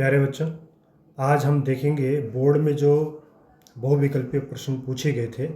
प्यारे बच्चों, आज हम देखेंगे बोर्ड में जो बहुविकल्पीय प्रश्न पूछे गए थे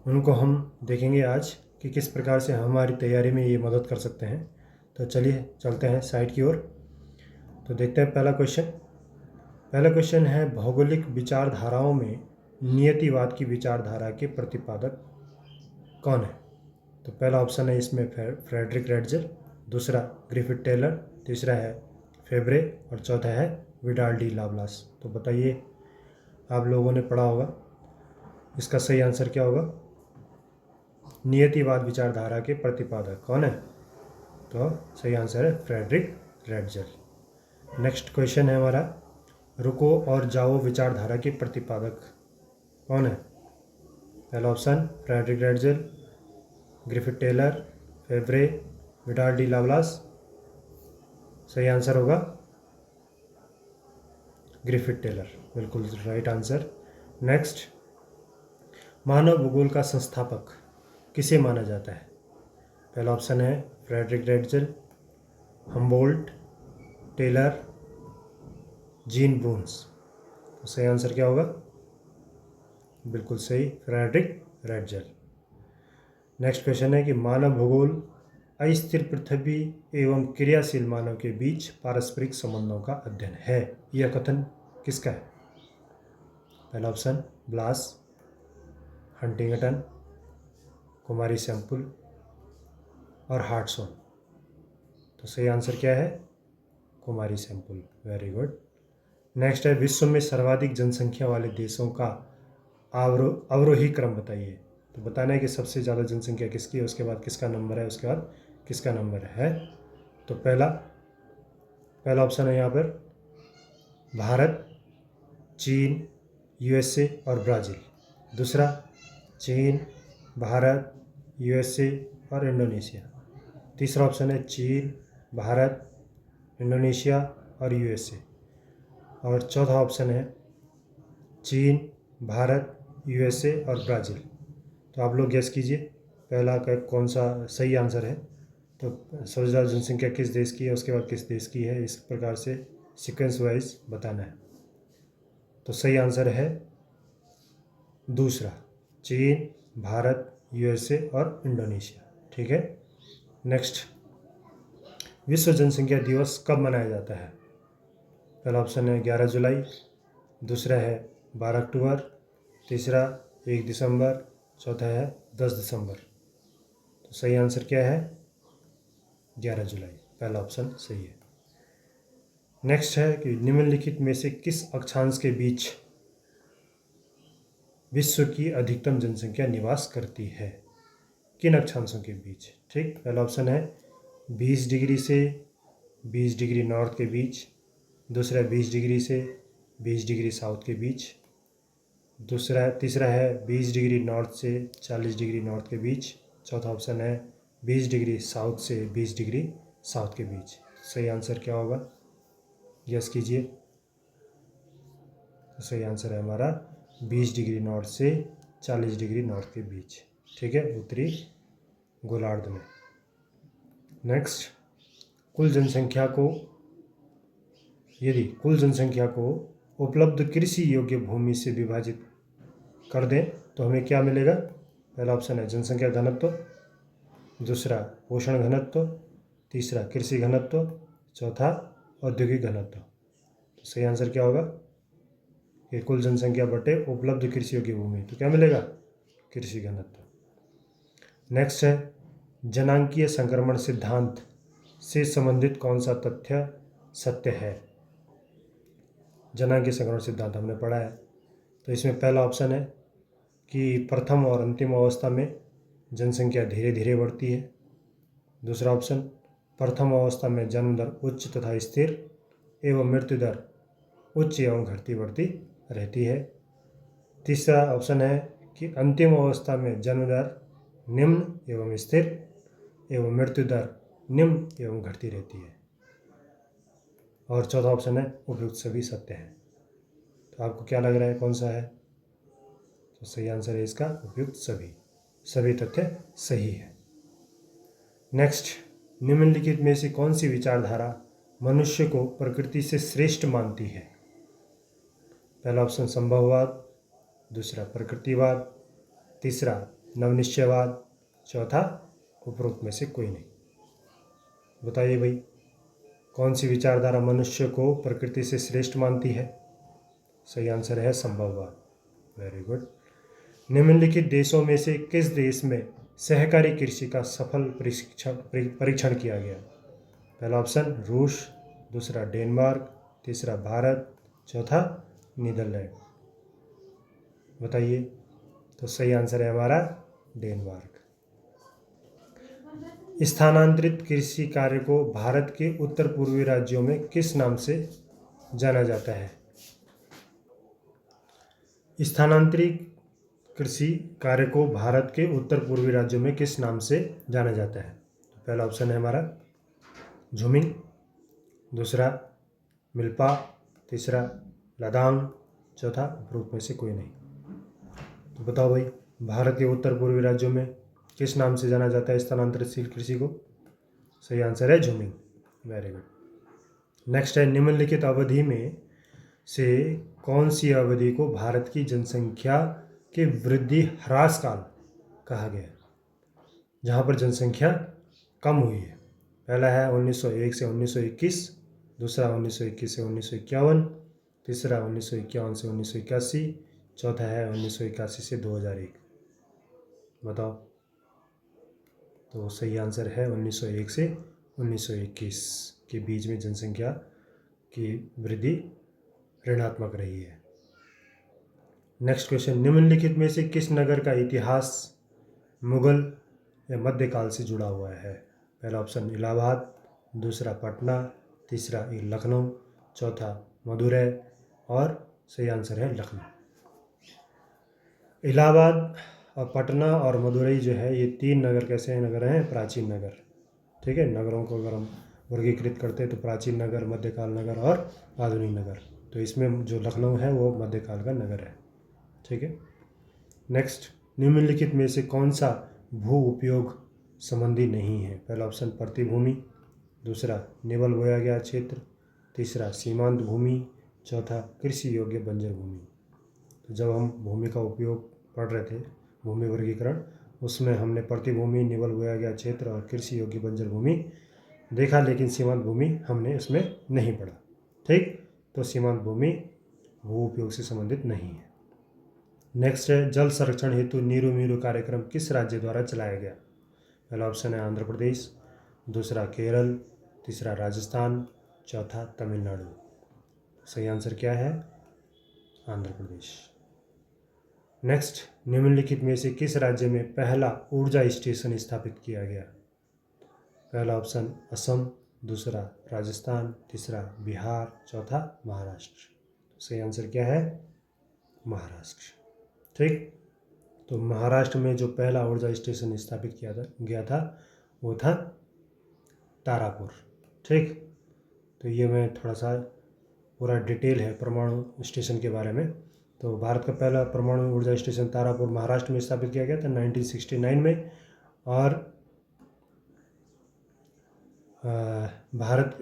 उनको हम देखेंगे आज कि किस प्रकार से हमारी तैयारी में ये मदद कर सकते हैं। तो चलिए चलते हैं साइड की ओर। तो देखते हैं पहला क्वेश्चन है, भौगोलिक विचारधाराओं में नियतिवाद की विचारधारा के प्रतिपादक कौन है? तो पहला ऑप्शन है इसमें फ्रेडरिक रेडजल, दूसरा ग्रिफिथ टेलर, तीसरा है फेब्रे और चौथा है विडाल डी लाप्लास। तो बताइए, आप लोगों ने पढ़ा होगा, इसका सही आंसर क्या होगा? नियतिवाद विचारधारा के प्रतिपादक कौन है? तो सही आंसर है फ्रेडरिक रेडजल। नेक्स्ट क्वेश्चन है हमारा, रुको और जाओ विचारधारा के प्रतिपादक कौन है? पहला option Frederick Ratzel, Griffith Taylor, Febvre, Vidal de Laplace. सही आंसर होगा ग्रिफिथ टेलर, बिल्कुल राइट आंसर। नेक्स्ट, मानव भूगोल का संस्थापक किसे माना जाता है? पहला ऑप्शन है फ्रेडरिक रेडजल, हम्बोल्ट, टेलर, जीन ब्रून्स। तो सही आंसर क्या होगा? बिल्कुल सही, फ्रेडरिक रेडजल। नेक्स्ट क्वेश्चन है कि मानव भूगोल अस्थिर पृथ्वी एवं क्रियाशील मानव के बीच पारस्परिक संबंधों का अध्ययन है। यह कथन किसका है? पहला ऑप्शन ब्लास, हंटिंगटन, कुमारी सैंपल और हार्टसॉन। तो सही आंसर क्या है? कुमारी सैंपल, वेरी गुड। नेक्स्ट है, विश्व में सर्वाधिक जनसंख्या वाले देशों का अवरोही क्रम बताइए। तो बताना है कि सबसे ज़्यादा जनसंख्या किसकी है, उसके बाद किसका नंबर है, उसके बाद किसका नंबर है। तो पहला ऑप्शन है यहाँ पर भारत, चीन, यूएसए और ब्राज़ील। दूसरा चीन, भारत, यूएसए और इंडोनेशिया। तीसरा ऑप्शन है चीन, भारत, इंडोनेशिया और यूएसए। और चौथा ऑप्शन है चीन, भारत, यूएसए और ब्राज़ील। तो आप लोग गेस कीजिए पहला का कौन सा सही आंसर है। तो सबसे ज़्यादा जनसंख्या किस देश की है, उसके बाद किस देश की है, इस प्रकार से सीक्वेंस वाइज बताना है। तो सही आंसर है दूसरा, चीन, भारत, यूएसए और इंडोनेशिया। ठीक है। नेक्स्ट, विश्व जनसंख्या दिवस कब मनाया जाता है? पहला ऑप्शन है 11 जुलाई, दूसरा है 12 अक्टूबर, तीसरा 1 दिसंबर, चौथा है 10 दिसंबर। तो सही आंसर क्या है? 11 जुलाई, पहला ऑप्शन सही है। नेक्स्ट है कि निम्नलिखित में से किस अक्षांश के बीच विश्व की अधिकतम जनसंख्या निवास करती है? किन अक्षांशों के बीच? ठीक, पहला ऑप्शन है 20 डिग्री से 20 डिग्री नॉर्थ के बीच, दूसरा 20 डिग्री से 20 डिग्री साउथ के बीच, तीसरा है 20 डिग्री नॉर्थ से 40 डिग्री नॉर्थ के बीच, चौथा ऑप्शन है 20 डिग्री साउथ से 20 डिग्री साउथ के बीच। सही आंसर क्या होगा? गेस कीजिए। तो सही आंसर है हमारा 20 डिग्री नॉर्थ से 40 डिग्री नॉर्थ के बीच। ठीक है, उत्तरी गोलार्ध में। नेक्स्ट, यदि कुल जनसंख्या को उपलब्ध कृषि योग्य भूमि से विभाजित कर दें तो हमें क्या मिलेगा? पहला ऑप्शन है जनसंख्या घनत्व, दूसरा पोषण घनत्व, तीसरा कृषि घनत्व, चौथा औद्योगिक घनत्व। तो सही आंसर क्या होगा? कि कुल जनसंख्या बटे उपलब्ध कृषि योग्य भूमि, तो क्या मिलेगा? कृषि घनत्व। नेक्स्ट है, जनांकीय संक्रमण सिद्धांत से संबंधित कौन सा तथ्य सत्य है? जनांकीय संक्रमण सिद्धांत हमने पढ़ा है। तो इसमें पहला ऑप्शन है कि प्रथम और अंतिम अवस्था में जनसंख्या धीरे धीरे बढ़ती है। दूसरा ऑप्शन, प्रथम अवस्था में जन्म दर उच्च तथा स्थिर एवं मृत्यु दर उच्च एवं घटती बढ़ती रहती है। तीसरा ऑप्शन है कि अंतिम अवस्था में जन्म दर निम्न एवं स्थिर एवं मृत्यु दर निम्न एवं घटती रहती है। और चौथा ऑप्शन है उपयुक्त सभी सत्य हैं। तो आपको क्या लग रहा है कौन सा है? तो सही आंसर है इसका उपयुक्त सभी तथ्य सही है। नेक्स्ट, निम्नलिखित में से कौन सी विचारधारा मनुष्य को प्रकृति से श्रेष्ठ मानती है? पहला ऑप्शन संभववाद, दूसरा प्रकृतिवाद, तीसरा नवनिश्चयवाद, चौथा उपरोक्त में से कोई नहीं। बताइए भाई, कौन सी विचारधारा मनुष्य को प्रकृति से श्रेष्ठ मानती है? सही आंसर है संभववाद। Very good. निम्नलिखित देशों में से किस देश में सहकारी कृषि का सफल परीक्षण किया गया? पहला ऑप्शन रूस, दूसरा डेनमार्क, तीसरा भारत, चौथा नीदरलैंड। बताइए। तो सही आंसर है हमारा डेनमार्क। स्थानांतरित कृषि कार्य को भारत के उत्तर पूर्वी राज्यों में किस नाम से जाना जाता है? स्थानांतरित कृषि कार्य को भारत के उत्तर पूर्वी राज्यों में किस नाम से जाना जाता है? तो पहला ऑप्शन है हमारा झुमिंग, दूसरा मिल्पा, तीसरा लदांग, चौथा उपरोक्त में से कोई नहीं। तो बताओ भाई, भारत के उत्तर पूर्वी राज्यों में किस नाम से जाना जाता है स्थानांतरित कृषि को? सही आंसर है झुमिंग। Very good. नेक्स्ट है, निम्नलिखित अवधि में से कौन सी अवधि को भारत की जनसंख्या के वृद्धि ह्रास काल कहा गया, जहाँ पर जनसंख्या कम हुई है? पहला है 1901 से 1921, दूसरा 1921 से 1951, तीसरा 1951 से 1981, चौथा है 1981 से 2001। बताओ। तो सही आंसर है 1901 से 1921 के बीच में जनसंख्या की वृद्धि ऋणात्मक रही है। नेक्स्ट क्वेश्चन, निम्नलिखित में से किस नगर का इतिहास मुगल या मध्यकाल से जुड़ा हुआ है? पहला ऑप्शन इलाहाबाद, दूसरा पटना, तीसरा लखनऊ, चौथा मदुरै और सही आंसर है लखनऊ। इलाहाबाद और पटना और मदुरई जो है, ये तीन नगर कैसे नगर हैं? प्राचीन नगर। ठीक है, नगरों को अगर हम वर्गीकृत करते हैं तो प्राचीन नगर, मध्यकाल नगर और आधुनिक नगर। तो इसमें जो लखनऊ है वो मध्यकाल का नगर है। ठीक है। नेक्स्ट, निम्नलिखित में से कौन सा भू उपयोग संबंधी नहीं है? पहला ऑप्शन प्रतिभूमि, दूसरा निवल बोया गया क्षेत्र, तीसरा सीमांत भूमि, चौथा कृषि योग्य बंजर भूमि। तो जब हम भूमि का उपयोग पढ़ रहे थे, भूमि वर्गीकरण, उसमें हमने प्रतिभूमि, निवल बोया गया क्षेत्र और कृषि योग्य बंजर भूमि देखा, लेकिन सीमांत भूमि हमने इसमें नहीं पढ़ा। ठीक, तो सीमांत भूमि भू उपयोग से संबंधित नहीं है। नेक्स्ट है, जल संरक्षण हेतु नीरू मीरू कार्यक्रम किस राज्य द्वारा चलाया गया? पहला ऑप्शन है आंध्र प्रदेश, दूसरा केरल, तीसरा राजस्थान, चौथा तमिलनाडु। सही आंसर क्या है? आंध्र प्रदेश। नेक्स्ट, निम्नलिखित में से किस राज्य में पहला ऊर्जा स्टेशन स्थापित किया गया? पहला ऑप्शन असम, दूसरा राजस्थान, तीसरा बिहार, चौथा महाराष्ट्र। सही आंसर क्या है? महाराष्ट्र। ठीक, तो महाराष्ट्र में जो पहला ऊर्जा स्टेशन स्थापित किया गया था वो था तारापुर। ठीक, तो ये मैं थोड़ा सा पूरा डिटेल है परमाणु स्टेशन के बारे में। तो भारत का पहला परमाणु ऊर्जा स्टेशन तारापुर महाराष्ट्र में स्थापित किया गया था 1969 में। और भारत,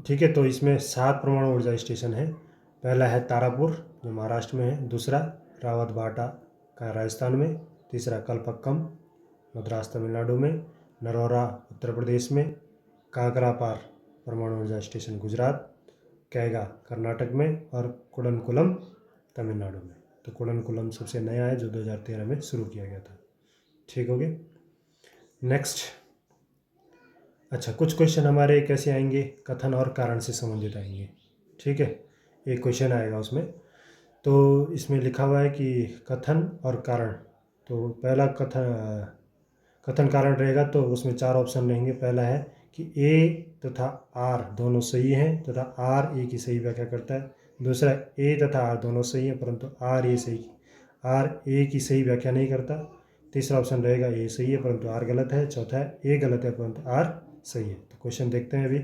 ठीक है, तो इसमें 7 परमाणु ऊर्जा स्टेशन है। पहला है तारापुर जो महाराष्ट्र में है, दूसरा रावतबाटा का राजस्थान में, तीसरा कलपक्कम मद्रास तमिलनाडु में, नरोरा उत्तर प्रदेश में, काकरापार परमाणु ऊर्जा स्टेशन गुजरात, कैगा कर्नाटक में और कुडनकुलम तमिलनाडु में। तो कुडनकुलम सबसे नया है जो 2013 में शुरू किया गया था। ठीक हो गया। नेक्स्ट, अच्छा, कुछ क्वेश्चन हमारे कैसे आएंगे? कथन और कारण से संबंधित आएंगे। ठीक है, एक क्वेश्चन आएगा उसमें, तो इसमें लिखा हुआ है कि कथन और कारण। तो पहला कथन कारण रहेगा, तो उसमें 4 ऑप्शन रहेंगे। पहला है कि ए तथा आर दोनों सही हैं तथा आर ए की सही व्याख्या करता है। दूसरा, ए तथा आर दोनों सही हैं परंतु आर ए की सही व्याख्या नहीं करता। तीसरा ऑप्शन रहेगा ए सही है परंतु आर गलत है। चौथा है ए गलत है परंतु आर सही है। तो क्वेश्चन देखते हैं। अभी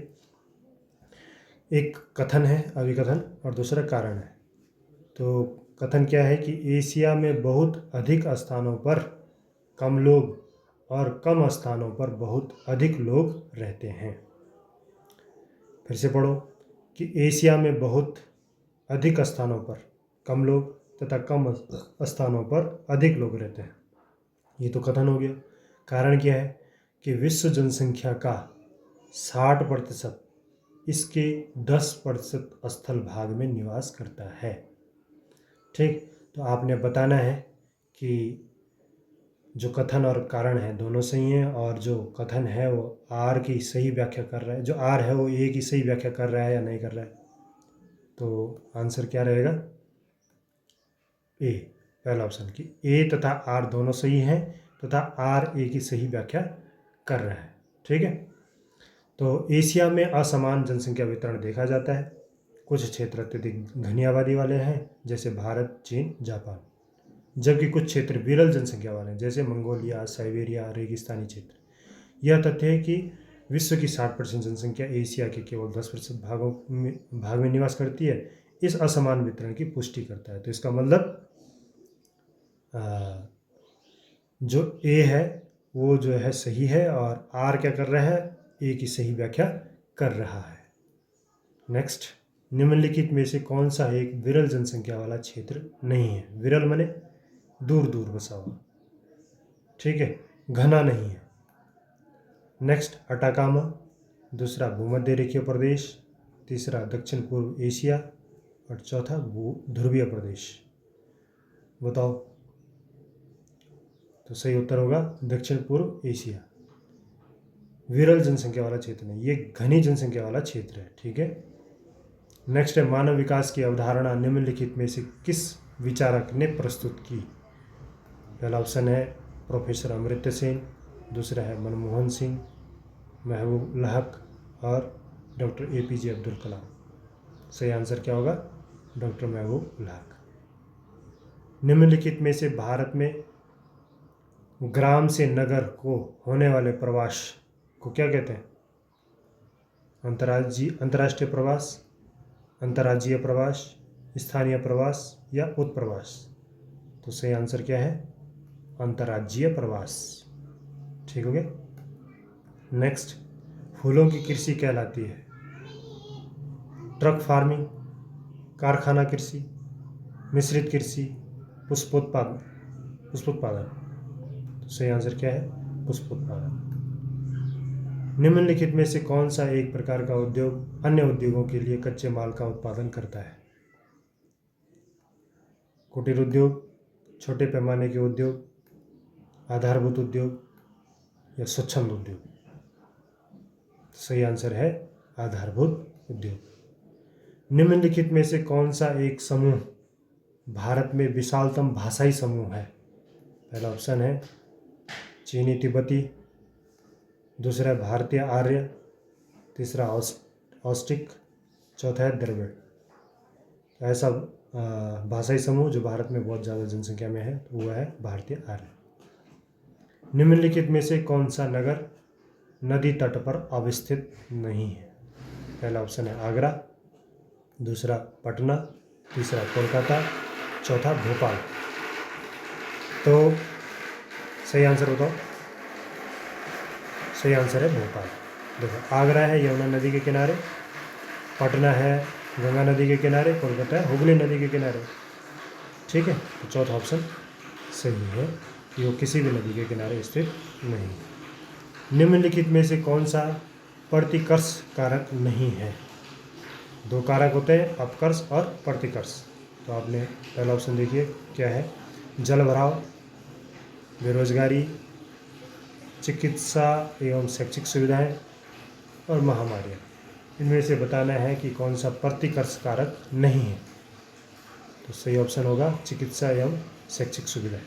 एक कथन है अभिकथन और दूसरा कारण है। तो कथन क्या है कि एशिया में बहुत अधिक स्थानों पर कम लोग और कम स्थानों पर बहुत अधिक लोग रहते हैं। फिर से पढ़ो कि एशिया में बहुत अधिक स्थानों पर कम लोग तथा कम स्थानों पर अधिक लोग रहते हैं। ये तो कथन हो गया। कारण क्या है कि विश्व जनसंख्या का 60% इसके 10% स्थल भाग में निवास करता है। ठीक, तो आपने बताना है कि जो कथन और कारण है दोनों सही हैं, और जो कथन है वो आर की सही व्याख्या कर रहा है, जो आर है वो ए की सही व्याख्या कर रहा है या नहीं कर रहा है। तो आंसर क्या रहेगा? ए, पहला ऑप्शन कि ए तथा आर दोनों सही हैं तथा आर ए की सही व्याख्या कर रहा है। ठीक है, तो एशिया में असमान जनसंख्या वितरण देखा जाता है। कुछ क्षेत्र अत्यधिक घनी आबादी वाले हैं जैसे भारत, चीन, जापान, जबकि कुछ क्षेत्र विरल जनसंख्या वाले हैं जैसे मंगोलिया, साइबेरिया, रेगिस्तानी क्षेत्र। यह तथ्य है कि विश्व की 60% जनसंख्या एशिया के केवल 10% भाग में निवास करती है, इस असमान वितरण की पुष्टि करता है। तो इसका मतलब जो ए है वो जो है सही है, और आर क्या कर रहा है? ए की सही व्याख्या कर रहा है। नेक्स्ट, निम्नलिखित में से कौन सा एक विरल जनसंख्या वाला क्षेत्र नहीं है? विरल माने दूर दूर बसा हुआ, ठीक है, घना नहीं है। नेक्स्ट, अटाकामा, दूसरा भूमध्य रेखीय प्रदेश, तीसरा दक्षिण पूर्व एशिया, और चौथा ध्रुवीय प्रदेश। बताओ। तो सही उत्तर होगा दक्षिण पूर्व एशिया। विरल जनसंख्या वाला क्षेत्र नहीं, ये घनी जनसंख्या वाला क्षेत्र है। ठीक है, नेक्स्ट है मानव विकास की अवधारणा निम्नलिखित में से किस विचारक ने प्रस्तुत की? पहला ऑप्शन है प्रोफेसर अमर्त्य सेन, दूसरा है मनमोहन सिंह, महबूब उल हक और डॉक्टर APJ अब्दुल कलाम। सही आंसर क्या होगा? डॉक्टर महबूब उल हक। निम्नलिखित में से भारत में ग्राम से नगर को होने वाले प्रवास को क्या कहते हैं? अंतर्राष्ट्रीय प्रवास, अंतर्राज्यीय प्रवास, स्थानीय प्रवास या उत्प्रवास? तो सही आंसर क्या है? अंतर्राज्यीय प्रवास। ठीक हो गया। नेक्स्ट, फूलों की कृषि कहलाती है ट्रक फार्मिंग, कारखाना कृषि, मिश्रित कृषि, पुष्पोत्पादन। तो सही आंसर क्या है? पुष्पोत्पादन। निम्नलिखित में से कौन सा एक प्रकार का उद्योग अन्य उद्योगों के लिए कच्चे माल का उत्पादन करता है? कुटीर उद्योग, छोटे पैमाने के उद्योग, आधारभूत उद्योग या स्वच्छंद उद्योग? सही आंसर है आधारभूत उद्योग। निम्नलिखित में से कौन सा एक समूह भारत में विशालतम भाषाई समूह है? पहला ऑप्शन है चीनी तिब्बती, दूसरा है भारतीय आर्य, तीसरा ऑस्टिक, चौथा है द्रविड़। ऐसा भाषाई समूह जो भारत में बहुत ज़्यादा जनसंख्या में है तो वह है भारतीय आर्य। निम्नलिखित में से कौन सा नगर नदी तट पर अवस्थित नहीं है? पहला ऑप्शन है आगरा, दूसरा पटना, तीसरा कोलकाता, चौथा भोपाल। तो सही आंसर बताओ। सही आंसर है भोपाल। देखो, आगरा है यमुना नदी के किनारे, पटना है गंगा नदी के किनारे, कोलकाता है हुगली नदी के किनारे। ठीक है, तो चौथा ऑप्शन सही है कि वो किसी भी नदी के किनारे स्थित नहीं। निम्नलिखित में से कौन सा प्रतिकर्ष कारक नहीं है? दो कारक होते हैं, अपकर्ष और प्रतिकर्ष। तो आपने पहला ऑप्शन देखिए क्या है? जलभराव, बेरोजगारी, चिकित्सा एवं शैक्षिक सुविधाएं और महामारियां। इनमें से बताना है कि कौन सा प्रतिकर्ष कारक नहीं है। तो सही ऑप्शन होगा चिकित्सा एवं शैक्षिक सुविधाएं।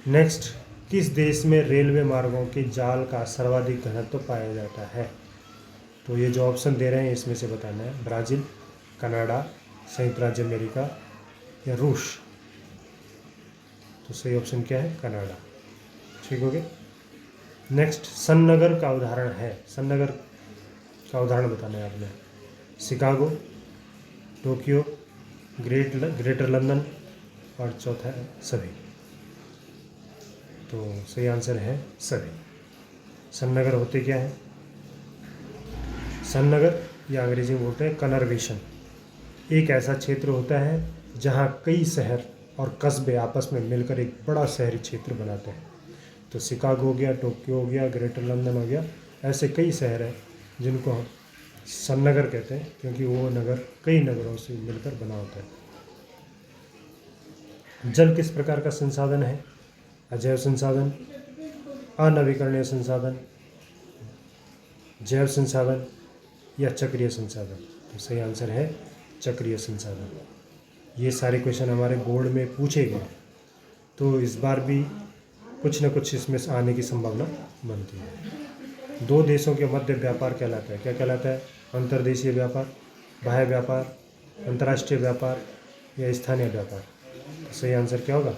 नेक्स्ट, किस देश में रेलवे मार्गों के जाल का सर्वाधिक घनत्व पाया जाता है? तो ये जो ऑप्शन दे रहे हैं इसमें से बताना है ब्राज़ील, कनाडा, संयुक्त राज्य अमेरिका या रूस? तो सही ऑप्शन क्या है? कनाडा। ठीक हो गया। नेक्स्ट, सन्नगर का उदाहरण है, सन्नगर का उदाहरण बताना है आपने। शिकागो, टोक्यो, ग्रेटर लंदन और चौथा है सभी। तो सही आंसर है सभी। सन्नगर होते क्या है? सन्नगर या अंग्रेजी में बोलते हैं कनर्वेशन, एक ऐसा क्षेत्र होता है जहाँ कई शहर और कस्बे आपस में मिलकर एक बड़ा शहरी क्षेत्र बनाते हैं। तो शिकागो हो गया, टोक्यो हो गया, ग्रेटर लंदन हो गया, ऐसे कई शहर हैं जिनको हम सन्नगर कहते हैं, क्योंकि वो नगर कई नगरों से मिलकर बना होता है। जल किस प्रकार का संसाधन है? अजैव संसाधन, अनवीकरणीय संसाधन, जैव संसाधन या चक्रीय संसाधन? तो सही आंसर है चक्रीय संसाधन। ये सारे क्वेश्चन हमारे बोर्ड में पूछे गए, तो इस बार भी कुछ न कुछ इसमें से आने की संभावना बनती है। दो देशों के मध्य व्यापार कहलाता है, क्या कहलाता है? अंतर्देशीय व्यापार, बाह्य व्यापार, अंतर्राष्ट्रीय व्यापार या स्थानीय व्यापार? तो सही आंसर क्या होगा?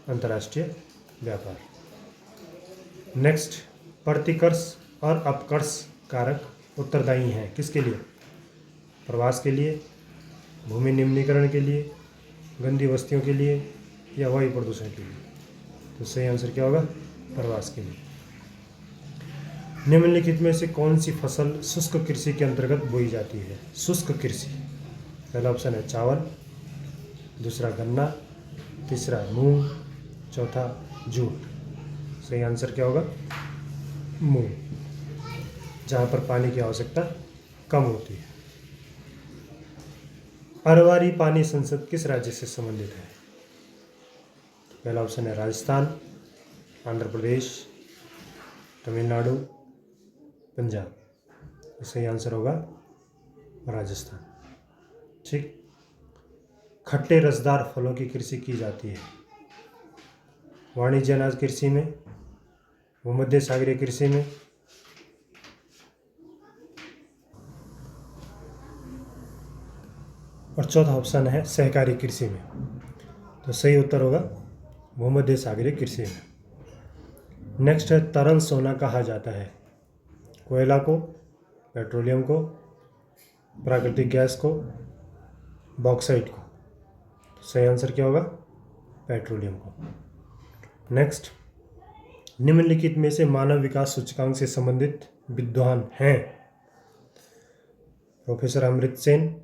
अंतर्राष्ट्रीय व्यापार। नेक्स्ट, प्रतिकर्ष और अपकर्ष कारक उत्तरदायी हैं किसके लिए? प्रवास के लिए, भूमि निम्नीकरण के लिए, गंदी बस्तियों के लिए या वायु प्रदूषण के लिए? तो सही आंसर क्या होगा? प्रवास के लिए। निम्नलिखित में से कौन सी फसल शुष्क कृषि के अंतर्गत बोई जाती है? शुष्क कृषि, पहला ऑप्शन है चावल, दूसरा गन्ना, तीसरा मूंग, चौथा जूट। सही आंसर क्या होगा? मूंग, जहाँ पर पानी की आवश्यकता कम होती है। अरवारी पानी संसद किस राज्य से संबंधित है? पहला ऑप्शन है राजस्थान, आंध्र प्रदेश, तमिलनाडु, पंजाब। सही आंसर होगा राजस्थान। ठीक। खट्टे रसदार फलों की कृषि की जाती है वाणिज्य अनाज कृषि में, भूमध्य सागरीय कृषि में, और चौथा ऑप्शन है सहकारी कृषि में। तो सही उत्तर होगा भूमध्य सागरीय कृषि में। नेक्स्ट है, तरल सोना कहा जाता है कोयला को, पेट्रोलियम को, प्राकृतिक गैस को, बॉक्साइट को? सही आंसर क्या होगा? पेट्रोलियम को। नेक्स्ट, निम्नलिखित में से मानव विकास सूचकांक से संबंधित विद्वान हैं? प्रोफेसर अमृत सेन,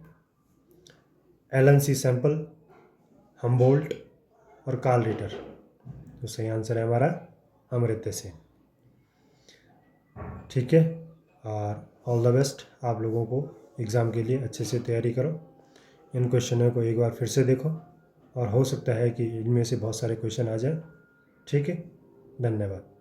एलन सी सैम्पल, हम्बोल्ट और कार्ल रिटर? तो सही आंसर है हमारा अमृत सेन। ठीक है, और ऑल द बेस्ट आप लोगों को एग्ज़ाम के लिए। अच्छे से तैयारी करो, इन क्वेश्चनों को एक बार फिर से देखो, और हो सकता है कि इनमें से बहुत सारे क्वेश्चन आ जाए। ठीक है, धन्यवाद।